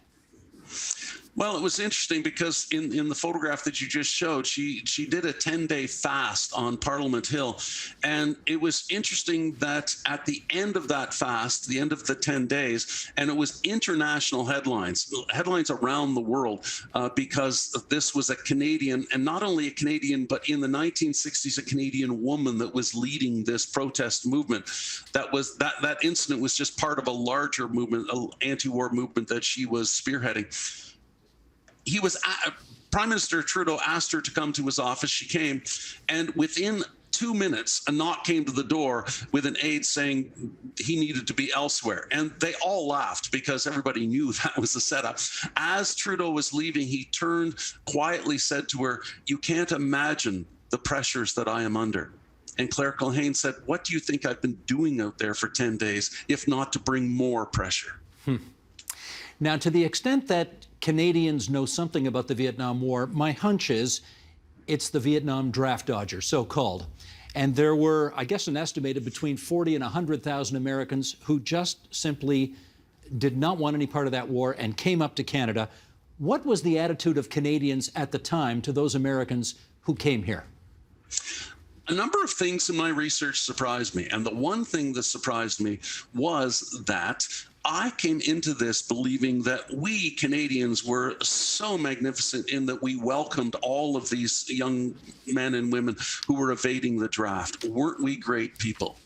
Well, it was interesting because in the photograph that you just showed, she did a 10-day fast on Parliament Hill. And it was interesting that at the end of that fast, the end of the 10 days, and it was international headlines around the world, because this was a Canadian, and not only a Canadian, but in the 1960s, a Canadian woman that was leading this protest movement. That incident was just part of a larger movement, an anti-war movement that she was spearheading. Prime Minister Trudeau asked her to come to his office. She came, and within 2 minutes, a knock came to the door with an aide saying he needed to be elsewhere. And they all laughed because everybody knew that was the setup. As Trudeau was leaving, he turned, quietly said to her, "You can't imagine the pressures that I am under." And Claire Culhane said, "What do you think I've been doing out there for 10 days, if not to bring more pressure?" Now, to the extent that Canadians know something about the Vietnam War, my hunch is it's the Vietnam draft dodger, so-called. And there were, I guess, an estimated between 40 and 100,000 Americans who just simply did not want any part of that war and came up to Canada. What was the attitude of Canadians at the time to those Americans who came here? A number of things in my research surprised me. And the one thing that surprised me was that I came into this believing that we Canadians were so magnificent in that we welcomed all of these young men and women who were evading the draft. Weren't we great people?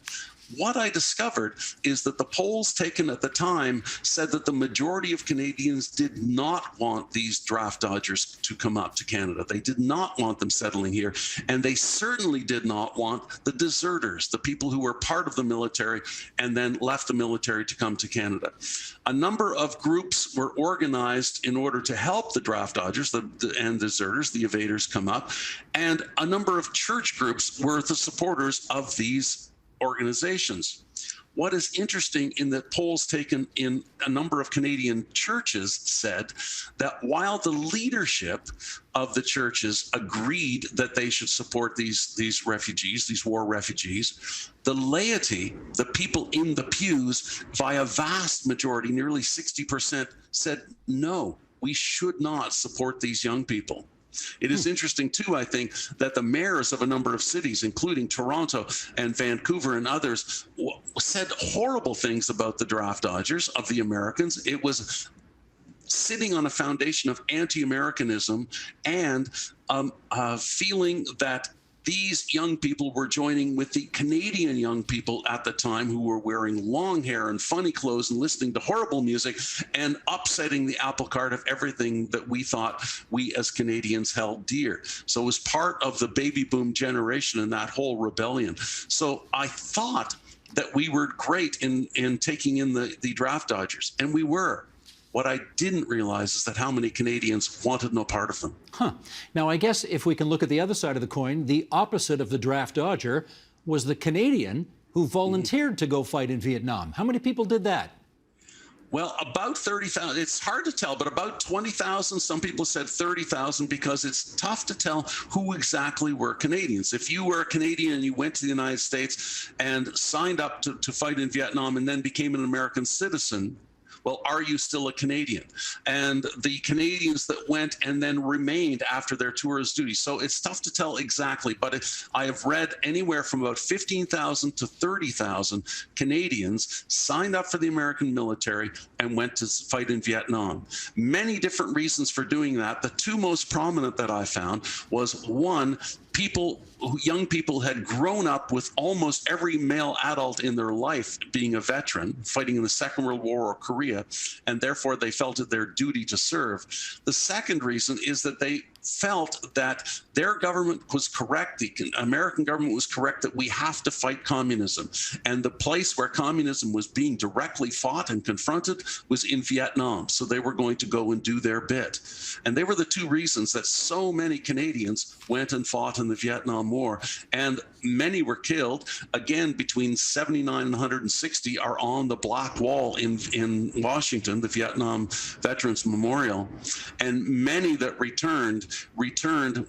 What I discovered is that the polls taken at the time said that the majority of Canadians did not want these draft dodgers to come up to Canada. They did not want them settling here. And they certainly did not want the deserters, the people who were part of the military and then left the military to come to Canada. A number of groups were organized in order to help the draft dodgers and deserters, the evaders, come up. And a number of church groups were the supporters of these organizations. What is interesting in that polls taken in a number of Canadian churches said that while the leadership of the churches agreed that they should support these refugees, these war refugees, the laity, the people in the pews, by a vast majority, nearly 60%, said, no, we should not support these young people. It is interesting, too, I think, that the mayors of a number of cities, including Toronto and Vancouver and others, said horrible things about the draft dodgers, of the Americans. It was sitting on a foundation of anti-Americanism and feeling that these young people were joining with the Canadian young people at the time who were wearing long hair and funny clothes and listening to horrible music and upsetting the apple cart of everything that we thought we as Canadians held dear. So it was part of the baby boom generation and that whole rebellion. So I thought that we were great in taking in the draft dodgers, and we were. What I didn't realize is that how many Canadians wanted no part of them. Huh. Now, I guess if we can look at the other side of the coin, the opposite of the draft dodger was the Canadian who volunteered to go fight in Vietnam. How many people did that? Well, about 30,000. It's hard to tell, but about 20,000. Some people said 30,000 because it's tough to tell who exactly were Canadians. If you were a Canadian and you went to the United States and signed up to fight in Vietnam and then became an American citizen, well, are you still a Canadian? And the Canadians that went and then remained after their tourist duty. So it's tough to tell exactly, but I have read anywhere from about 15,000 to 30,000 Canadians signed up for the American military and went to fight in Vietnam. Many different reasons for doing that. The two most prominent that I found was, one, young people had grown up with almost every male adult in their life being a veteran, fighting in the Second World War or Korea, and therefore they felt it their duty to serve. The second reason is that they felt that their government was correct, the American government was correct, that we have to fight communism. And the place where communism was being directly fought and confronted was in Vietnam. So they were going to go and do their bit. And they were the two reasons that so many Canadians went and fought in the Vietnam War. And many were killed. Again, between 79 and 160 are on the Black Wall in Washington, the Vietnam Veterans Memorial. And many that returned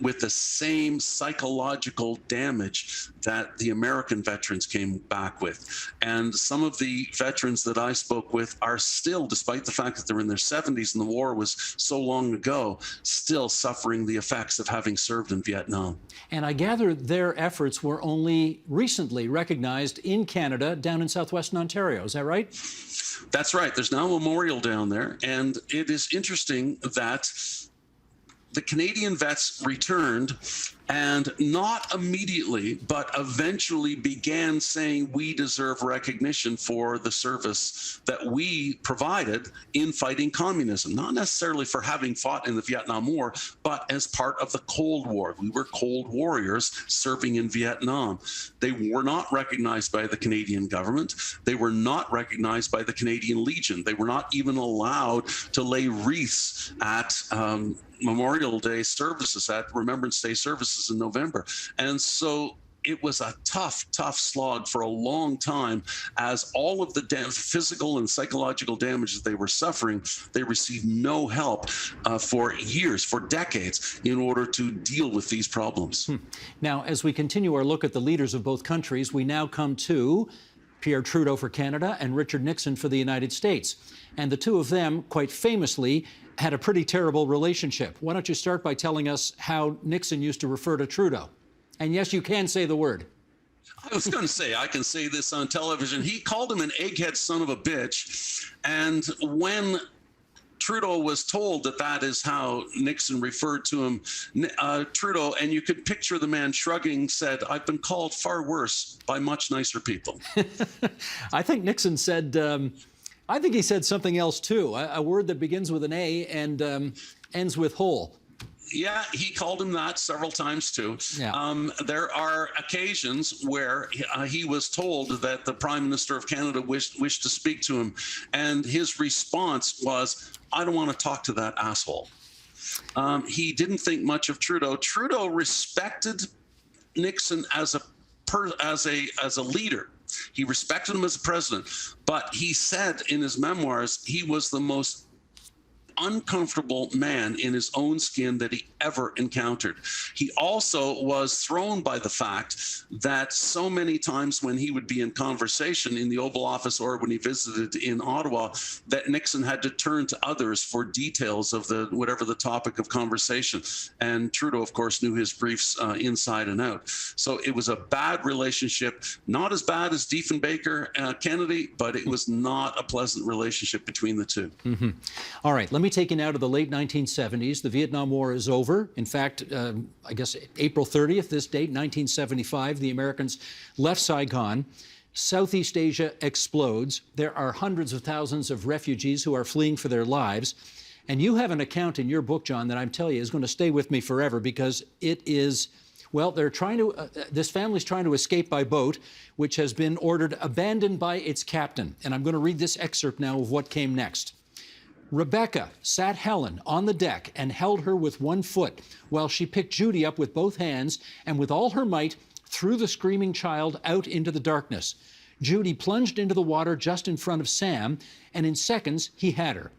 with the same psychological damage that the American veterans came back with. And some of the veterans that I spoke with are still, despite the fact that they're in their 70s and the war was so long ago, still suffering the effects of having served in Vietnam. And I gather their efforts were only recently recognized in Canada, down in southwestern Ontario. Is that right? That's right. There's now a memorial down there. And it is interesting that the Canadian vets returned, and not immediately, but eventually began saying we deserve recognition for the service that we provided in fighting communism, not necessarily for having fought in the Vietnam War, but as part of the Cold War. We were Cold Warriors serving in Vietnam. They were not recognized by the Canadian government. They were not recognized by the Canadian Legion. They were not even allowed to lay wreaths at Memorial Day services, at Remembrance Day services in November. And so it was a tough slog for a long time, as all of the physical and psychological damage that they were suffering, they received no help for years, for decades, in order to deal with these problems. Now, as we continue our look at the leaders of both countries, we now come to Pierre Trudeau for Canada and Richard Nixon for the United States. And the two of them, quite famously, had a pretty terrible relationship. Why don't you start by telling us how Nixon used to refer to Trudeau? And yes, you can say the word. I was going to say, I can say this on television. He called him an egghead son of a bitch. And when Trudeau was told that that is how Nixon referred to him, Trudeau, and you could picture the man shrugging, said, "I've been called far worse by much nicer people." I think Nixon said, I think he said something else too, a word that begins with an A and ends with hole. Yeah, he called him that several times too. Yeah. There are occasions where he was told that the Prime Minister of Canada wished to speak to him, and his response was, "I don't want to talk to that asshole." He didn't think much of Trudeau. Trudeau respected Nixon as a leader. He respected him as a president, but he said in his memoirs he was the most uncomfortable man in his own skin that he ever encountered. He also was thrown by the fact that so many times when he would be in conversation in the Oval Office or when he visited in Ottawa, that Nixon had to turn to others for details of whatever the topic of conversation. And Trudeau, of course, knew his briefs inside and out. So it was a bad relationship, not as bad as Diefenbaker Kennedy, but it was not a pleasant relationship between the two. Mm-hmm. All right, let me take you now to the late 1970s. The Vietnam War is over. In fact, I guess April 30th, this date, 1975, the Americans left Saigon. Southeast Asia explodes. There are hundreds of thousands of refugees who are fleeing for their lives. And you have an account in your book, John, that I'm telling you is going to stay with me forever, because it is, well, they're trying to, this family's trying to escape by boat, which has been ordered abandoned by its captain. And I'm going to read this excerpt now of what came next. Rebecca sat Helen on the deck and held her with one foot while she picked Judy up with both hands and with all her might threw the screaming child out into the darkness. Judy plunged into the water just in front of Sam, and in seconds he had her.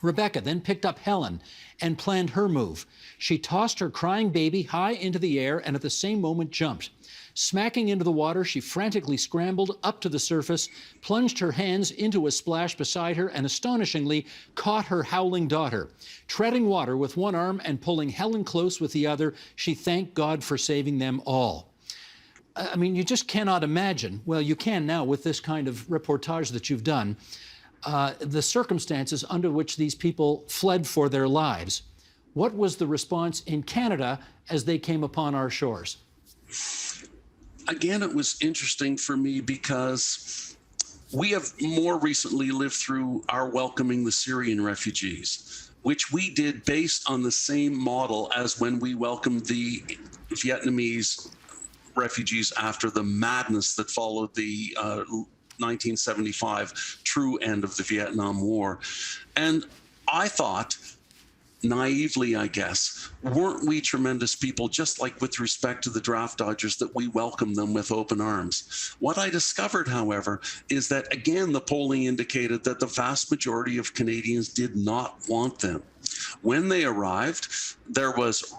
Rebecca then picked up Helen and planned her move. She tossed her crying baby high into the air and at the same moment jumped. Smacking into the water, she frantically scrambled up to the surface, plunged her hands into a splash beside her, and astonishingly caught her howling daughter. Treading water with one arm and pulling Helen close with the other, she thanked God for saving them all. I mean, you just cannot imagine, well, you can now with this kind of reportage that you've done, the circumstances under which these people fled for their lives. What was the response in Canada as they came upon our shores? Again, it was interesting for me because we have more recently lived through our welcoming the Syrian refugees, which we did based on the same model as when we welcomed the Vietnamese refugees after the madness that followed the 1975 true end of the Vietnam War. And I thought, naively, I guess, weren't we tremendous people, just like with respect to the draft dodgers, that we welcomed them with open arms? What I discovered, however, is that, again, the polling indicated that the vast majority of Canadians did not want them. When they arrived, there was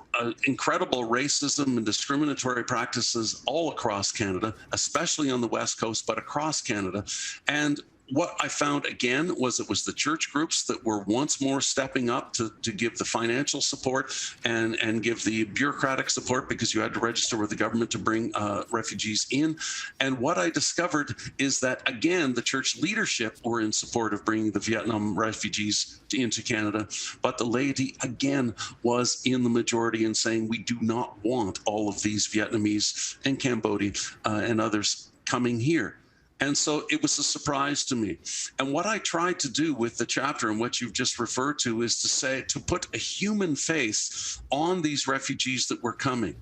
incredible racism and discriminatory practices all across Canada, especially on the West Coast, but across Canada. And what I found again was it was the church groups that were once more stepping up to give the financial support and give the bureaucratic support, because you had to register with the government to bring refugees in. And what I discovered is that, again, the church leadership were in support of bringing the Vietnam refugees into Canada, but the laity, again, was in the majority in saying we do not want all of these Vietnamese and Cambodian and others coming here. And so it was a surprise to me. And what I tried to do with the chapter and what you've just referred to is to put a human face on these refugees that were coming.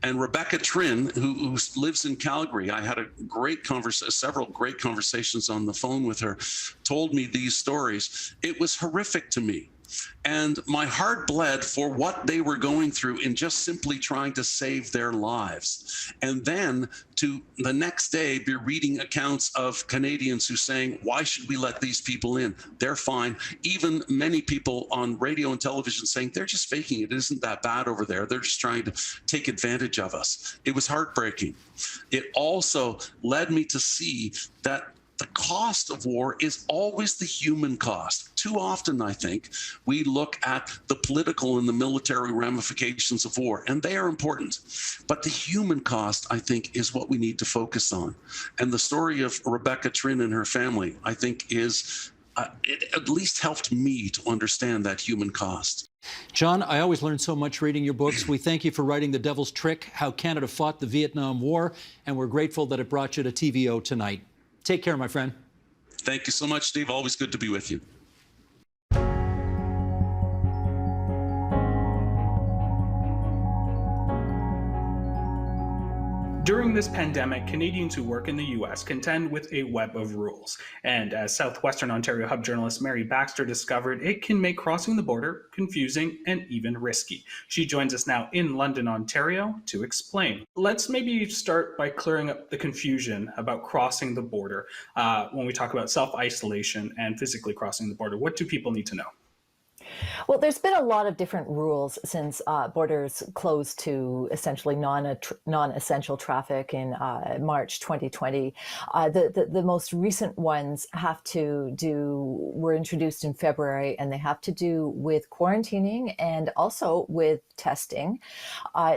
And Rebecca Trin, who lives in Calgary, I had several great conversations on the phone with her, told me these stories. It was horrific to me And my heart bled for what they were going through in just simply trying to save their lives. And then to the next day be reading accounts of Canadians who saying, why should we let these people in? They're fine. Even many people on radio and television saying, they're just faking it. It isn't that bad over there. They're just trying to take advantage of us. It was heartbreaking. It also led me to see that the cost of war is always the human cost. Too often, I think, we look at the political and the military ramifications of war, and they are important. But the human cost, I think, is what we need to focus on. And the story of Rebecca Trin and her family, I think, is it at least helped me to understand that human cost. John, I always learn so much reading your books. We thank you for writing The Devil's Trick, How Canada Fought the Vietnam War, and we're grateful that it brought you to TVO tonight. Take care, my friend. Thank you so much, Steve. Always good to be with you. During this pandemic, Canadians who work in the U.S. contend with a web of rules. And as Southwestern Ontario Hub journalist Mary Baxter discovered, it can make crossing the border confusing and even risky. She joins us now in London, Ontario to explain. Let's maybe start by clearing up the confusion about crossing the border. When we talk about self-isolation and physically crossing the border, what do people need to know? Well, there's been a lot of different rules since borders closed to essentially non-essential traffic in March 2020. The most recent ones were introduced in February, and they have to do with quarantining and also with testing.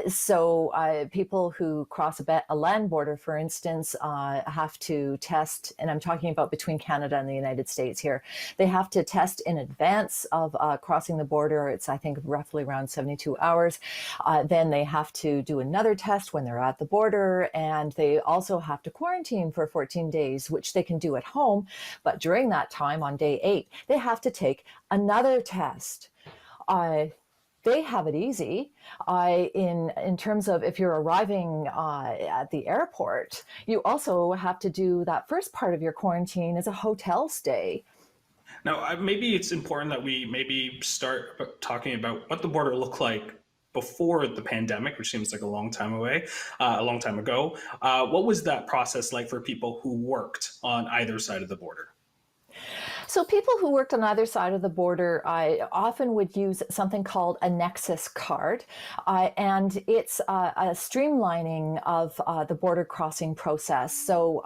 So people who cross a land border, for instance, have to test, and I'm talking about between Canada and the United States here, they have to test in advance of crossing the border. It's, I think, roughly around 72 hours. Then they have to do another test when they're at the border, and they also have to quarantine for 14 days, which they can do at home. But during that time, on day 8, they have to take another test. They have it easy in terms of if you're arriving at the airport, you also have to do that first part of your quarantine as a hotel stay. Now, maybe it's important that we maybe start talking about what the border looked like before the pandemic, which seems like a long time ago. What was that process like for people who worked on either side of the border? So people who worked on either side of the border often would use something called a Nexus card, and it's a streamlining of the border crossing process. So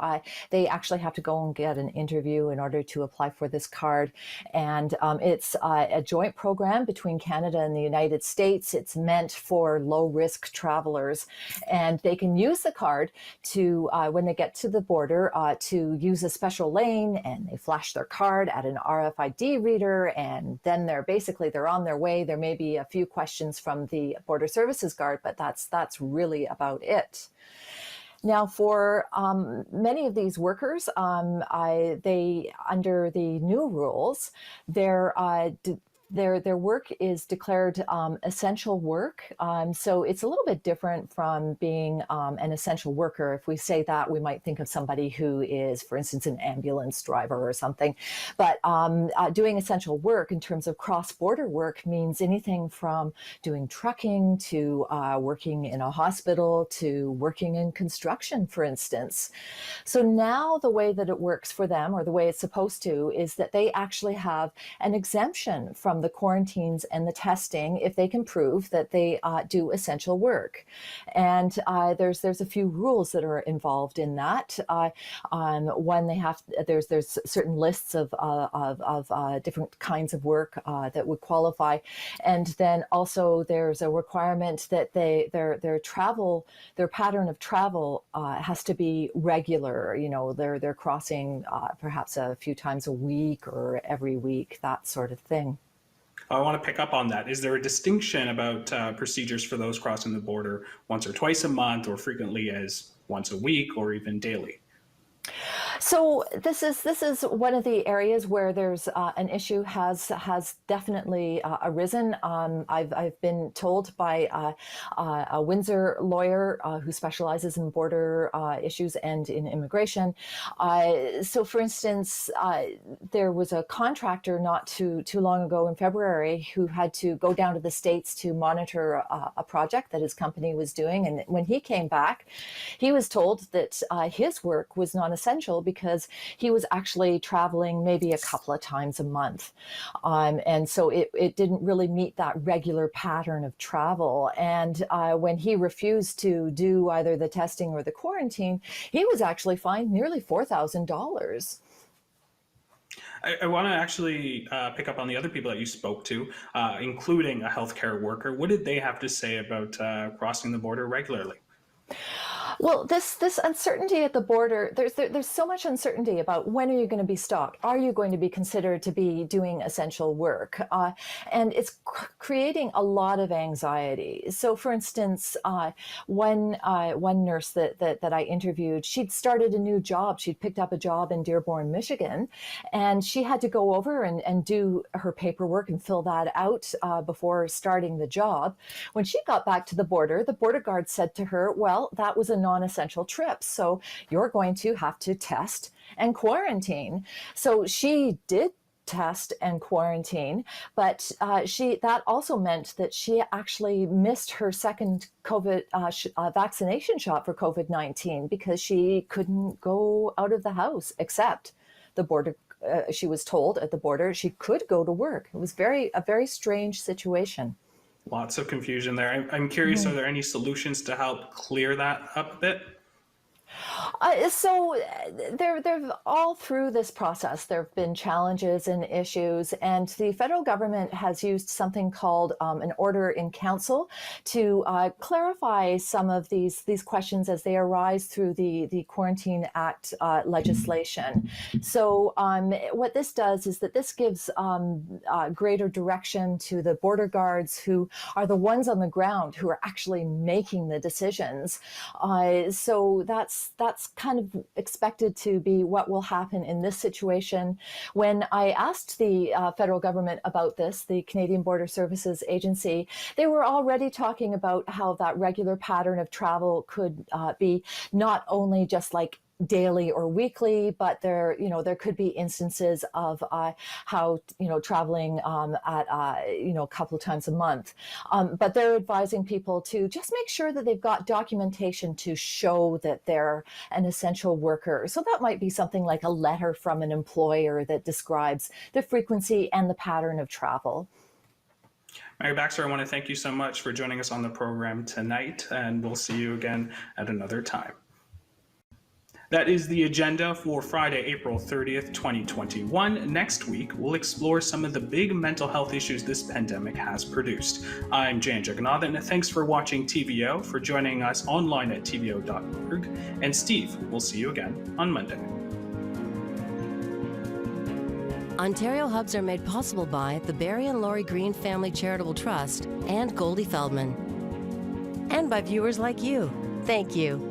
they actually have to go and get an interview in order to apply for this card, and it's a joint program between Canada and the United States. It's meant for low-risk travelers, and they can use the card to, when they get to the border, to use a special lane, and they flash their card at an RFID reader, and then they're on their way. There may be a few questions from the Border Services Guard, but that's really about it. Now, for many of these workers, they under the new rules, their work is declared essential work. So it's a little bit different from being an essential worker. If we say that, we might think of somebody who is, for instance, an ambulance driver or something. But doing essential work in terms of cross-border work means anything from doing trucking to working in a hospital to working in construction, for instance. So now the way that it works for them, or the way it's supposed to, is that they actually have an exemption from the quarantines and the testing if they can prove that they do essential work. And there's a few rules that are involved in that. One, there's certain lists of different kinds of work that would qualify, and then also there's a requirement that their pattern of travel has to be regular. You know, they're crossing perhaps a few times a week or every week, that sort of thing. I want to pick up on that. Is there a distinction about procedures for those crossing the border once or twice a month, or frequently as once a week, or even daily? So this is one of the areas where there's an issue has definitely arisen. I've been told by a Windsor lawyer who specializes in border issues and in immigration. So, for instance, there was a contractor not too long ago in February who had to go down to the States to monitor a project that his company was doing, and when he came back, he was told that his work was non-essential because he was actually traveling maybe a couple of times a month. And so it didn't really meet that regular pattern of travel. And when he refused to do either the testing or the quarantine, he was actually fined nearly $4,000. I want to actually pick up on the other people that you spoke to, including a healthcare worker. What did they have to say about crossing the border regularly? Well, this uncertainty at the border, there's so much uncertainty about when are you going to be stopped? Are you going to be considered to be doing essential work? And it's creating a lot of anxiety. So, for instance, one nurse that I interviewed, she'd started a new job. She'd picked up a job in Dearborn, Michigan, and she had to go over and do her paperwork and fill that out before starting the job. When she got back to the border guard said to her, well, that was a non-essential trip, so you're going to have to test and quarantine. So she did test and quarantine, but that also meant that she actually missed her second COVID vaccination shot for COVID-19 because she couldn't go out of the house except the border. She was told at the border she could go to work. It was a very strange situation. Lots of confusion there. I'm curious, are there any solutions to help clear that up a bit? So there all through this process, there have been challenges and issues, and the federal government has used something called an order in council to clarify some of these questions as they arise through the Quarantine Act legislation. So what this does is that this gives greater direction to the border guards, who are the ones on the ground who are actually making the decisions. So that's kind of expected to be what will happen in this situation. When I asked the federal government about this, the Canadian Border Services Agency, they were already talking about how that regular pattern of travel could be not only just like daily or weekly, but there could be instances of how traveling at a couple of times a month. But they're advising people to just make sure that they've got documentation to show that they're an essential worker. So that might be something like a letter from an employer that describes the frequency and the pattern of travel. Mary Baxter, I want to thank you so much for joining us on the program tonight, and we'll see you again at another time. That is the agenda for Friday, April 30th, 2021. Next week, we'll explore some of the big mental health issues this pandemic has produced. I'm Jan Jagannathan. Thanks for watching TVO, for joining us online at tvo.org. And Steve, we'll see you again on Monday. Ontario Hubs are made possible by the Barry and Laurie Green Family Charitable Trust and Goldie Feldman. And by viewers like you. Thank you.